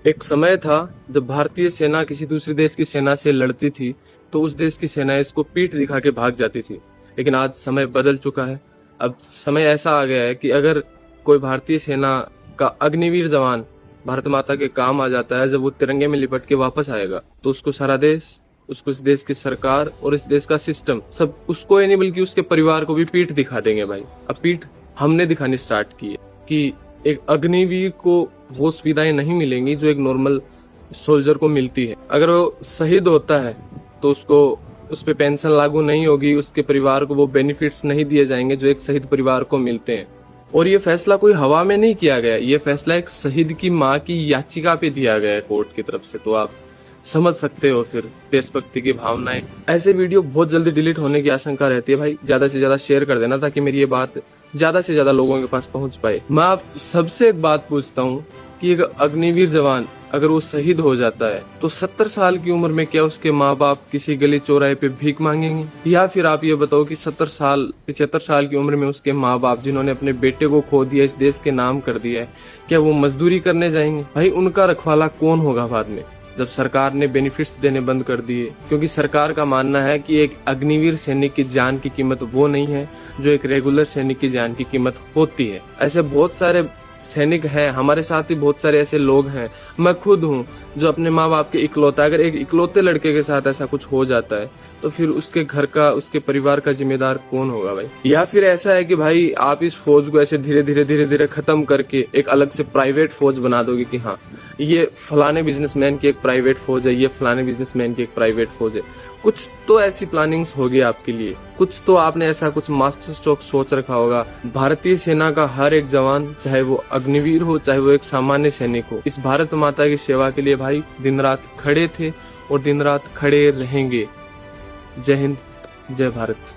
एक समय था जब भारतीय सेना किसी दूसरे देश की सेना से लड़ती थी तो उस देश की सेना इसको पीठ दिखा के भाग जाती थी। लेकिन आज समय बदल चुका है। अब समय ऐसा आ गया है कि अगर कोई भारतीय सेना का अग्निवीर जवान भारत माता के काम आ जाता है, जब वो तिरंगे में लिपट के वापस आएगा तो उसको सारा देश, उसको इस देश की सरकार और इस देश का सिस्टम सब उसको ही नहीं बल्कि उसके परिवार को भी पीठ दिखा देंगे भाई। अब पीठ हमने दिखानी स्टार्ट की है कि एक अग्निवीर को वो सुविधाएं नहीं मिलेंगी जो एक नॉर्मल सोल्जर को मिलती है। अगर वो शहीद होता है तो उसको उस पे पेंशन लागू नहीं होगी, उसके परिवार को वो बेनिफिट्स नहीं दिए जाएंगे जो एक शहीद परिवार को मिलते हैं। और ये फैसला कोई हवा में नहीं किया गया, ये फैसला एक शहीद की माँ की याचिका पे दिया गया है कोर्ट की तरफ से। तो आप समझ सकते हो फिर देशभक्ति की भावनाएं। ऐसे वीडियो बहुत जल्दी डिलीट होने की आशंका रहती है भाई, ज्यादा से ज्यादा शेयर कर देना ताकि मेरी ये बात ज्यादा से ज्यादा लोगों के पास पहुंच पाए। मैं आप सबसे एक बात पूछता हूँ कि एक अग्निवीर जवान अगर वो शहीद हो जाता है तो 70 साल की उम्र में क्या उसके माँ बाप किसी गली चौराहे पे भीख मांगेंगे? या फिर आप ये बताओ कि 70 साल 75 साल की उम्र में उसके माँ बाप जिन्होंने अपने बेटे को खो दिया, इस देश के नाम कर दिया है, क्या वो मजदूरी करने जाएंगे? भाई उनका रखवाला कौन होगा बाद में जब सरकार ने बेनिफिट्स देने बंद कर दिए? क्योंकि सरकार का मानना है कि एक अग्निवीर सैनिक की जान की कीमत वो नहीं है जो एक रेगुलर सैनिक की जान की कीमत होती है। ऐसे बहुत सारे सैनिक हैं, हमारे साथ ही बहुत सारे ऐसे लोग हैं, मैं खुद हूँ, जो अपने माँ बाप के इकलौता, अगर एक इकलौते लड़के के साथ ऐसा कुछ हो जाता है तो फिर उसके घर का, उसके परिवार का जिम्मेदार कौन होगा भाई? या फिर ऐसा है कि भाई आप इस फौज को ऐसे धीरे धीरे खत्म करके एक अलग से प्राइवेट फौज बना दोगे कि हाँ ये फलाने बिजनेसमैन की एक प्राइवेट फौज है, ये फलाने बिजनेसमैन की एक प्राइवेट फौज है। कुछ तो ऐसी प्लानिंग्स होगी आपके लिए, कुछ तो आपने ऐसा कुछ मास्टर स्ट्रोक सोच रखा होगा। भारतीय सेना का हर एक जवान, चाहे वो अग्निवीर हो चाहे वो एक सामान्य सैनिक हो, इस भारत माता की सेवा के लिए भाई दिन रात खड़े थे और दिन रात खड़े रहेंगे। जय हिंद, जय भारत।